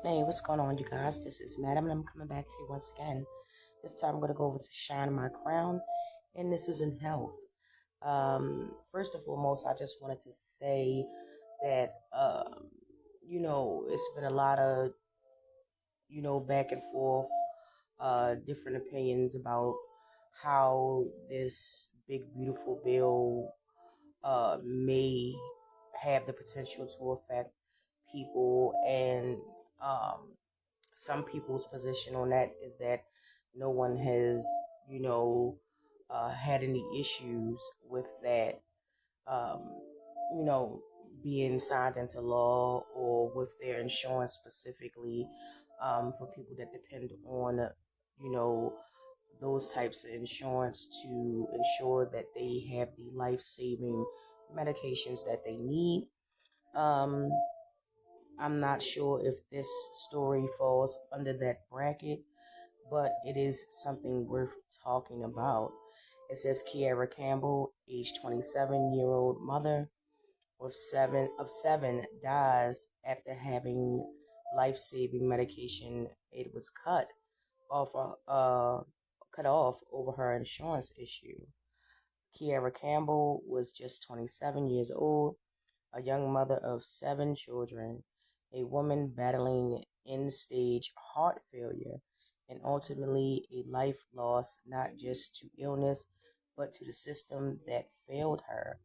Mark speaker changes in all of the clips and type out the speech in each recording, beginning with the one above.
Speaker 1: Hey, what's going on, you guys? This is Madam, and I'm coming back to you once again. This time I'm going to go over to Shine My Crown, and this is in health. First and foremost, I just wanted to say that, it's been a lot of, back and forth, different opinions about how this big, beautiful bill may have the potential to affect people and um, some people's position on that is that no one has, had any issues with that, um, you know, being signed into law or with their insurance specifically for people that depend on, you know, those types of insurance to ensure that they have the life saving medications that they need. Um, I'm not sure if this story falls under that bracket, but it is something worth talking about. It says Kiara Campbell, age 27-year-old mother of seven, dies after having life-saving medication. It was off, cut off over her insurance issue. Kiara Campbell was just 27 years old, a young mother of seven children, a woman battling end stage heart failure, and ultimately a life lost not just to illness but to the system that failed her.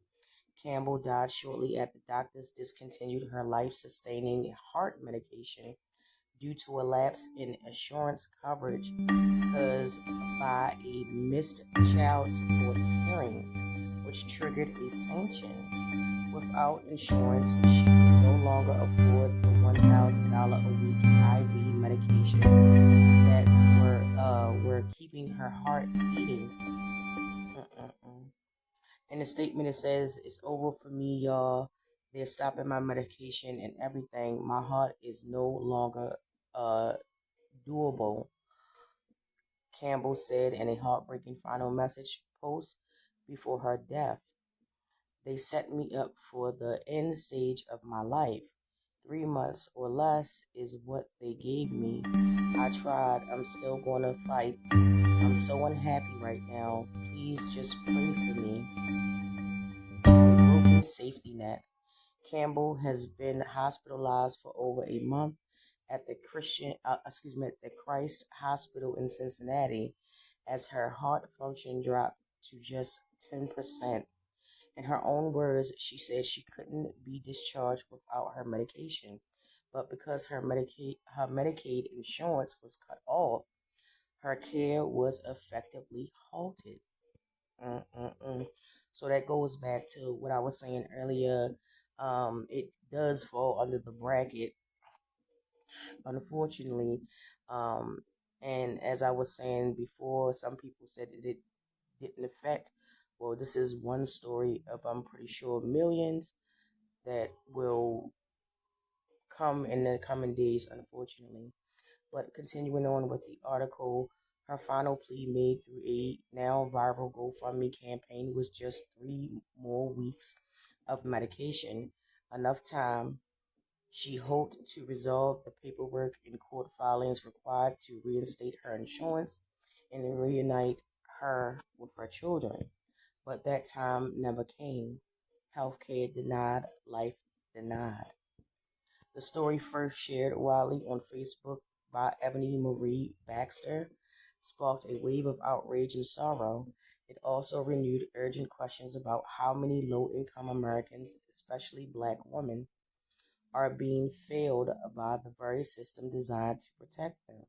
Speaker 1: Campbell died shortly after doctors discontinued her life sustaining heart medication due to a lapse in insurance coverage caused by a missed child support hearing, which triggered a sanction. Without insurance, she could no longer afford the $1,000 a week IV medication that were keeping her heart beating. Mm-mm-mm. In the statement, it says, "It's over for me, y'all. They're stopping my medication and everything. My heart is no longer doable," Campbell said in a heartbreaking final message post before her death. "They set me up for the end stage of my life. 3 months or less is what they gave me. I tried. I'm still gonna fight. I'm so unhappy right now. Please just pray for me." A broken safety net. Campbell has been hospitalized for over a month at at the Christ Hospital in Cincinnati, as her heart function dropped to just 10%. In her own words, she said she couldn't be discharged without her medication, but because her Medicaid insurance was cut off, her care was effectively halted. Mm-mm-mm. So that goes back to what I was saying earlier. It does fall under the bracket, unfortunately. Um, and as I was saying before, some people said it didn't affect. Well, this is one story of, I'm pretty sure, millions that will come in the coming days, unfortunately. But continuing on with the article, her final plea made through a now viral GoFundMe campaign was just 3 more weeks of medication, enough time, she hoped, to resolve the paperwork and court filings required to reinstate her insurance and reunite her with her children. But that time never came. Healthcare denied, life denied. The story, first shared widely on Facebook by Ebony Marie Baxter, sparked a wave of outrage and sorrow. It also renewed urgent questions about how many low income Americans, especially black women, are being failed by the very system designed to protect them.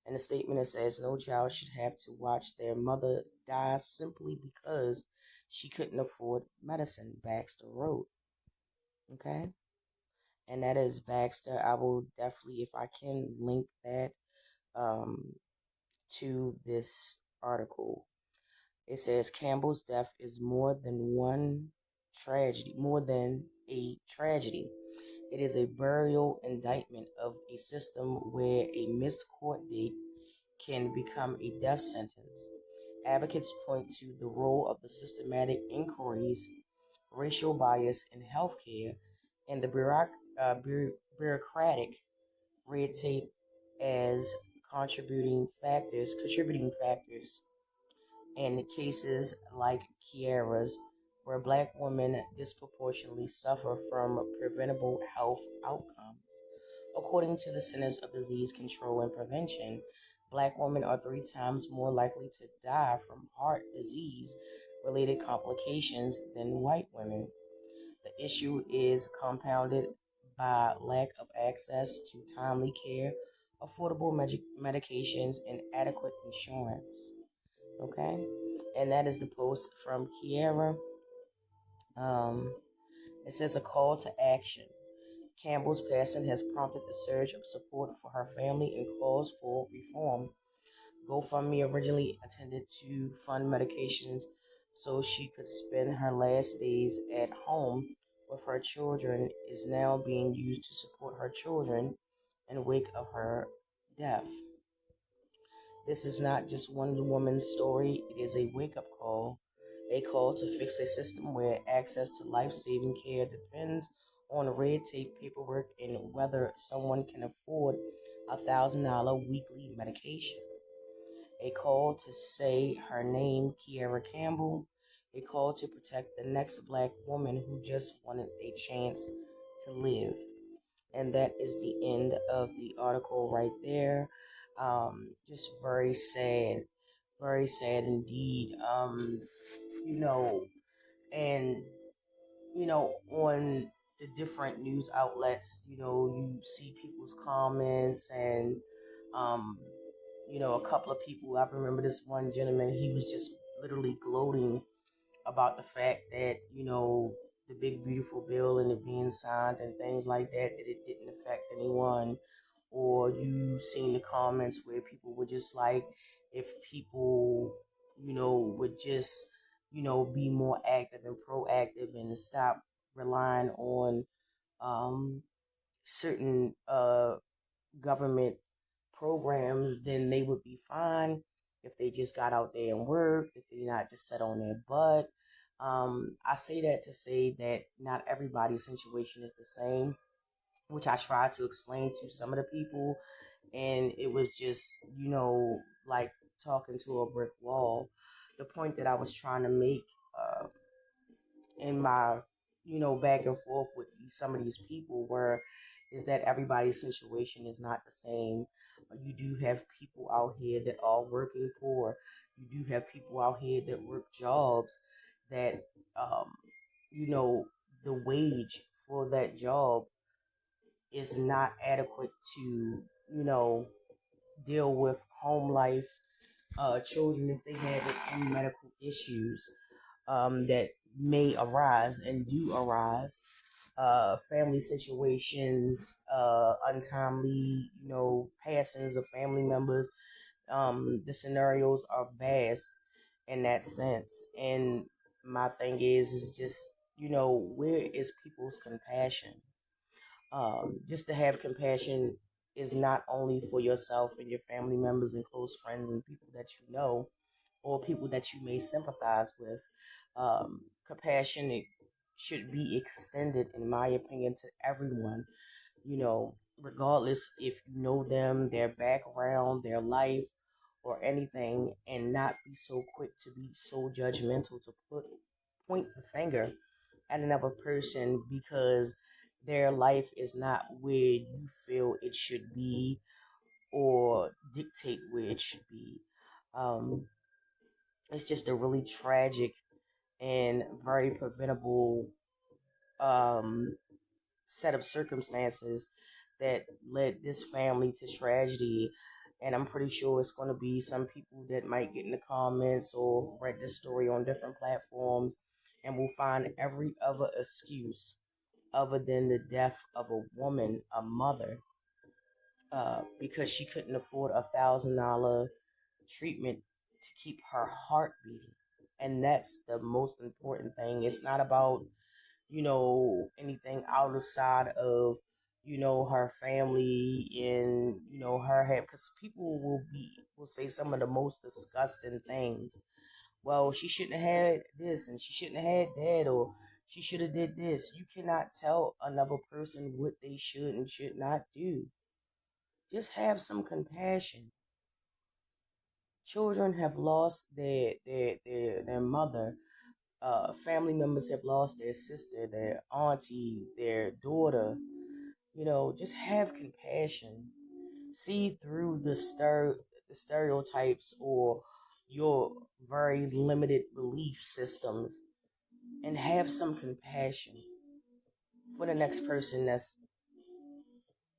Speaker 1: In a statement, it says no child should have to watch their mother die simply because she couldn't afford medicine, Baxter wrote. Okay? And that is Baxter. I will definitely, if I can, link that um, to this article. It says Campbell's death is more than a tragedy. It is a burial indictment of a system where a missed court date can become a death sentence. Advocates point to the role of the systematic inquiries, racial bias in healthcare, and the bureaucratic red tape as contributing factors in cases like Kiara's, where Black women disproportionately suffer from preventable health outcomes. According to the Centers of Disease Control and Prevention, Black women are 3 times more likely to die from heart disease related complications than white women. The issue is compounded by lack of access to timely care, affordable medications, and adequate insurance. Okay, and that is the post from Kiara. Um, it says a call to action. Campbell's passing has prompted a surge of support for her family and calls for reform. GoFundMe, originally intended to fund medications so she could spend her last days at home with her children, is now being used to support her children in wake of her death. This is not just one woman's story, it is a wake up call. A call to fix a system where access to life saving care depends on red tape paperwork and whether someone can afford $1,000 weekly medication. A call to say her name, Kiara Campbell. A call to protect the next Black woman who just wanted a chance to live. And that is the end of the article right there. Just very sad indeed. You know, and on the different news outlets, you see people's comments and um, a couple of people. I remember this one gentleman, he was just literally gloating about the fact that, the big beautiful bill and it being signed and things like that it didn't affect anyone. Or you seen the comments where people were just like, if people, would just, be more active and proactive and stop relying on um, certain government programs, then they would be fine if they just got out there and worked, if they not just sat on their butt. I say that to say that not everybody's situation is the same, which I tried to explain to some of the people, and it was just, like talking to a brick wall. The point that I was trying to make in my, back and forth with some of these people were is that everybody's situation is not the same. You do have people out here that are working poor. You do have people out here that work jobs that, um, you know, the wage for that job is not adequate to, deal with home life, children if they have any medical issues that may arise and do arise, family situations, untimely, passings of family members. The scenarios are vast in that sense. And my thing is just, where is people's compassion? Just to have compassion is not only for yourself and your family members and close friends and people that you know, or people that you may sympathize with. Compassion, it should be extended, in my opinion, to everyone, regardless if you know them, their background, their life, or anything, and not be so quick to be so judgmental to point the finger at another person because their life is not where you feel it should be or dictate where it should be. Um, it's just a really tragic and very preventable um, set of circumstances that led this family to tragedy. And I'm pretty sure it's going to be some people that might get in the comments or read this story on different platforms and will find every other excuse other than the death of a woman, a mother, because she couldn't afford $1,000 treatment to keep her heart beating. And that's the most important thing. It's not about, anything outside of, her family and, her head. Because people will say some of the most disgusting things. Well, she shouldn't have had this and she shouldn't have had that, or she should have did this. You cannot tell another person what they should and should not do. Just have some compassion. Children have lost their mother. Family members have lost their sister, their auntie, their daughter. Just have compassion. See through the stereotypes or your very limited belief systems, and have some compassion for the next person that's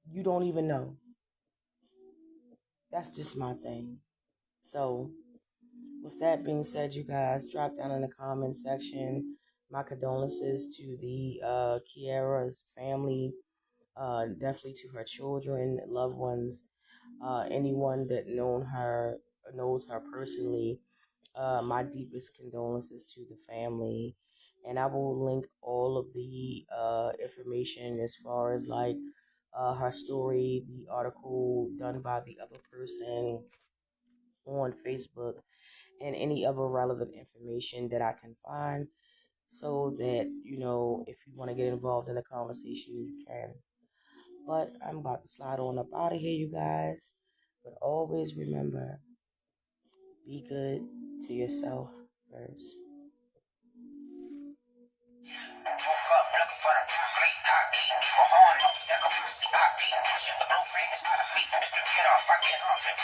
Speaker 1: you don't even know. That's just my thing. So, with that being said, you guys, drop down in the comment section my condolences to the Kiara's family, definitely to her children, loved ones, anyone that knows her personally. My deepest condolences to the family, and I will link all of the information as far as like her story, the article done by the other person on Facebook, and any other relevant information that I can find, so that if you want to get involved in the conversation, you can. But I'm about to slide on up out of here, you guys. But always remember, be good to yourself first. Woke up looking for the complete hot key. Keep a horn up, that can see hot beat. Push it, the blue ring is not a beat. It's the get off, I get off it.